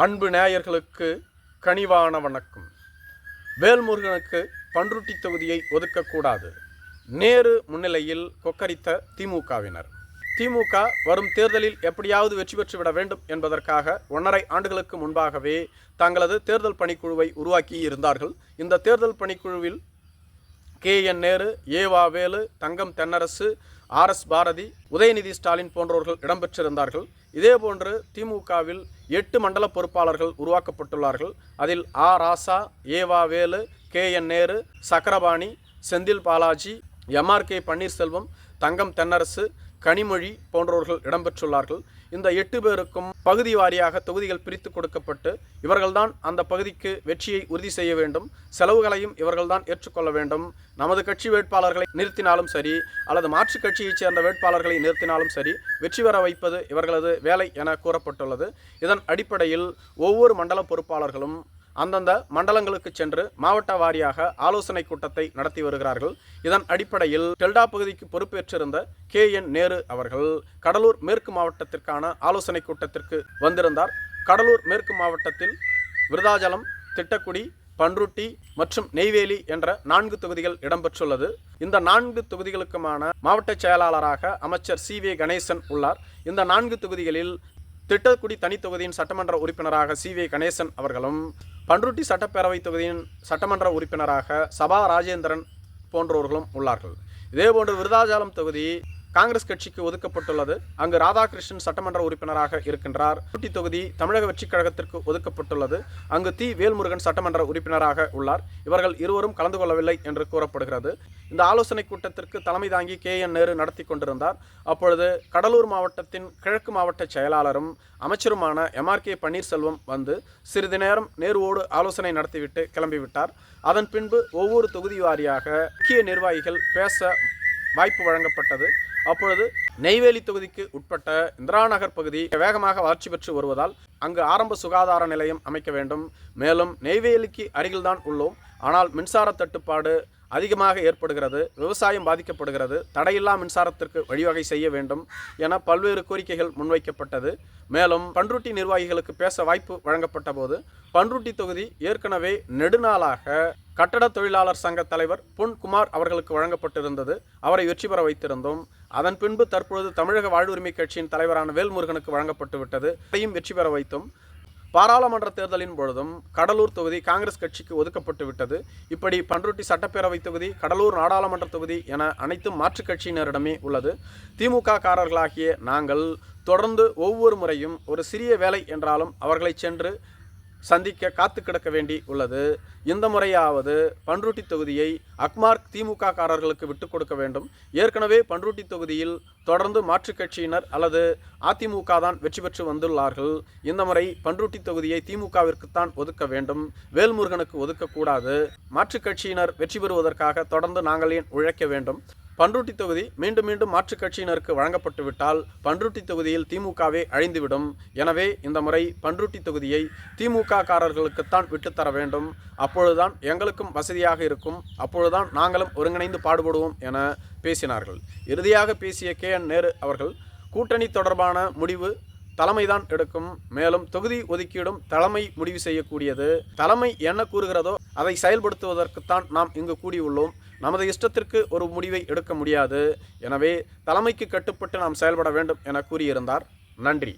அன்பு நேயர்களுக்கு கனிவான வணக்கம். வேல்முருகனுக்கு பண்ருட்டி தொகுதியை ஒதுக்கக்கூடாது. நேரு முன்னிலையில் கொக்கரித்த திமுகவினர். திமுக வரும் தேர்தலில் எப்படியாவது வெற்றி பெற்றுவிட வேண்டும் என்பதற்காக 1.5 ஆண்டுகளுக்கு முன்பாகவே தங்களது தேர்தல் பணிக்குழுவை உருவாக்கி இருந்தார்கள். இந்த தேர்தல் பணிக்குழுவில் KN நேரு, ஏவா வேலு, தங்கம் தென்னரசு, RS பாரதி, உதயநிதி ஸ்டாலின் போன்றவர்கள் இடம்பெற்றிருந்தார்கள். இதேபோன்று திமுகவில் 8 மண்டல பொறுப்பாளர்கள் உருவாக்கப்பட்டுள்ளார்கள். அதில் ராசா, ஏவா வேலு, KN நேரு, சக்கரபாணி, செந்தில் பாலாஜி, MRK பன்னீர்செல்வம், தங்கம் தென்னரசு, கனிமொழி போன்றவர்கள் இடம்பெற்றுள்ளார்கள். இந்த 8 பேருக்கும் பகுதி வாரியாக தொகுதிகள் பிரித்து கொடுக்கப்பட்டு இவர்கள்தான் அந்த பகுதிக்கு வெற்றியை உறுதி செய்ய வேண்டும். செலவுகளையும் இவர்கள்தான் ஏற்றுக்கொள்ள வேண்டும். நமது கட்சி வேட்பாளர்களை நிறுத்தினாலும் சரி, அல்லது மாற்றுக் கட்சியைச் சேர்ந்த வேட்பாளர்களை நிறுத்தினாலும் சரி, வெற்றி பெற வைப்பது இவர்களது வேலை என கூறப்பட்டுள்ளது. இதன் அடிப்படையில் ஒவ்வொரு மண்டல பொறுப்பாளர்களும் அந்தந்த மண்டலங்களுக்கு சென்று மாவட்ட வாரியாக ஆலோசனை கூட்டத்தை நடத்தி வருகிறார்கள். இதன் அடிப்படையில் டெல்டா பகுதிக்கு பொறுப்பேற்றிருந்த KN நேரு அவர்கள் கடலூர் மேற்கு மாவட்டத்திற்கான ஆலோசனை கூட்டத்திற்கு வந்திருந்தார். கடலூர் மேற்கு மாவட்டத்தில் விருதாச்சலம், திட்டக்குடி, பண்ருட்டி மற்றும் நெய்வேலி என்ற 4 தொகுதிகள் இடம்பெற்றுள்ளது. இந்த 4 தொகுதிகளுக்குமான மாவட்ட செயலாளராக அமைச்சர் CV கணேசன் உள்ளார். இந்த 4 தொகுதிகளில் திட்டக்குடி தனி தொகுதியின் சட்டமன்ற உறுப்பினராக CV கணேசன் அவர்களும், பண்ருட்டி சட்டப்பேரவை தொகுதியின் சட்டமன்ற உறுப்பினராக சபா ராஜேந்திரன் போன்றவர்களும் உள்ளார்கள். இதேபோன்று விருதாச்சலம் தொகுதி காங்கிரஸ் கட்சிக்கு ஒதுக்கப்பட்டுள்ளது. அங்கு ராதாகிருஷ்ணன் சட்டமன்ற உறுப்பினராக இருக்கின்றார். பண்ருட்டி தொகுதி தமிழக வெற்றிக் கழகத்திற்கு ஒதுக்கப்பட்டுள்ளது. அங்கு வேல்முருகன் சட்டமன்ற உறுப்பினராக உள்ளார். இவர்கள் இருவரும் கலந்து கொள்ளவில்லை என்று கூறப்படுகிறது. இந்த ஆலோசனை கூட்டத்திற்கு தலைமை தாங்கி KN நேரு நடத்தி கொண்டிருந்தார். அப்பொழுது கடலூர் மாவட்டத்தின் கிழக்கு மாவட்ட செயலாளரும் அமைச்சருமான MRK பன்னீர்செல்வம் வந்து சிறிது நேரம் நேருவோடு ஆலோசனை நடத்திவிட்டு கிளம்பிவிட்டார். அதன் பின்பு ஒவ்வொரு தொகுதி வாரியாக முக்கிய நிர்வாகிகள் பேச வாய்ப்பு வழங்கப்பட்டது. அப்பொழுது நெய்வேலி தொகுதிக்கு உட்பட்ட இந்திரா நகர் பகுதி வேகமாக வளர்ச்சி பெற்று வருவதால் அங்கு ஆரம்ப சுகாதார நிலையம் அமைக்க வேண்டும். மேலும் நெய்வேலிக்கு அருகில்தான் உள்ளோம், ஆனால் மின்சார தட்டுப்பாடு அதிகமாக ஏற்படுகிறது, விவசாயம் பாதிக்கப்படுகிறது, தடையில்லா மின்சாரத்திற்கு வழிவகை செய்ய வேண்டும் என பல்வேறு கோரிக்கைகள் முன்வைக்கப்பட்டது. மேலும் பண்ருட்டி நிர்வாகிகளுக்கு பேச வாய்ப்பு வழங்கப்பட்ட போது பண்ருட்டி தொகுதி ஏற்கனவே நெடுநாளாக கட்டட தொழிலாளர் சங்க தலைவர் பொன்குமார் அவர்களுக்கு வழங்கப்பட்டிருந்தது. அவரை வெற்றி பெற வைத்திருந்தோம். அதன் பின்பு தற்பொழுது தமிழக வாழ்வுரிமை கட்சியின் தலைவரான வேல்முருகனுக்கு வழங்கப்பட்டு விட்டது. அதையும் வெற்றி பெற வைத்தோம். பாராளுமன்ற தேர்தலின் பொழுதும் கடலூர் தொகுதி காங்கிரஸ் கட்சிக்கு ஒதுக்கப்பட்டு விட்டது. இப்படி பண்ருட்டி சட்டப்பேரவை தொகுதி, கடலூர் நாடாளுமன்ற தொகுதி என அனைத்தும் மாற்றுக் கட்சியினரிடமே உள்ளது. திமுக காரர்களாகிய நாங்கள் தொடர்ந்து ஒவ்வொரு முறையும் ஒரு சிறிய வேலை என்றாலும் அவர்களை சென்று சந்திக்க காத்து கிடக்க வேண்டி உள்ளது. இந்த முறையாவது பண்ருட்டி தொகுதியை அக்மார்க் திமுக காரர்களுக்கு விட்டுக் கொடுக்க வேண்டும். ஏற்கனவே பண்ருட்டி தொகுதியில் தொடர்ந்து மாற்றுக் கட்சியினர் அல்லது அதிமுக தான் வெற்றி பெற்று வந்துள்ளார்கள். இந்த முறை பண்ருட்டி தொகுதியை திமுகவிற்குத்தான் ஒதுக்க வேண்டும், வேல்முருகனுக்கு ஒதுக்கக்கூடாது. மாற்றுக் கட்சியினர் வெற்றி பெறுவதற்காக தொடர்ந்து நாங்கள் ஏன் உழைக்க வேண்டும்? பண்ருட்டி தொகுதி மீண்டும் மீண்டும் மாற்றுக் கட்சியினருக்கு வழங்கப்பட்டு விட்டால் பண்ருட்டி தொகுதியில் திமுகவே அழிந்துவிடும். எனவே இந்த முறை பண்ருட்டி தொகுதியை திமுக காரர்களுக்குத்தான் விட்டுத்தர வேண்டும். அப்பொழுதுதான் எங்களுக்கும் வசதியாக இருக்கும். அப்பொழுதுதான் நாங்களும் ஒருங்கிணைந்து பாடுபடுவோம் என பேசினார்கள். இறுதியாக பேசிய KN நேரு அவர்கள், கூட்டணி தொடர்பான முடிவு தலைமைதான் எடுக்கும். மேலும் தொகுதி ஒதுக்கீடும் தலைமை முடிவு செய்யக்கூடியது. தலைமை என்ன கூறுகிறதோ அதை செயல்படுத்துவதற்குத்தான் நாம் இங்கு கூடியுள்ளோம். நமது இஷ்டத்திற்கு ஒரு முடிவை எடுக்க முடியாது. எனவே தலைமைக்கு கட்டுப்பட்டு நாம் செயல்பட வேண்டும் என கூறியிருந்தார். நன்றி.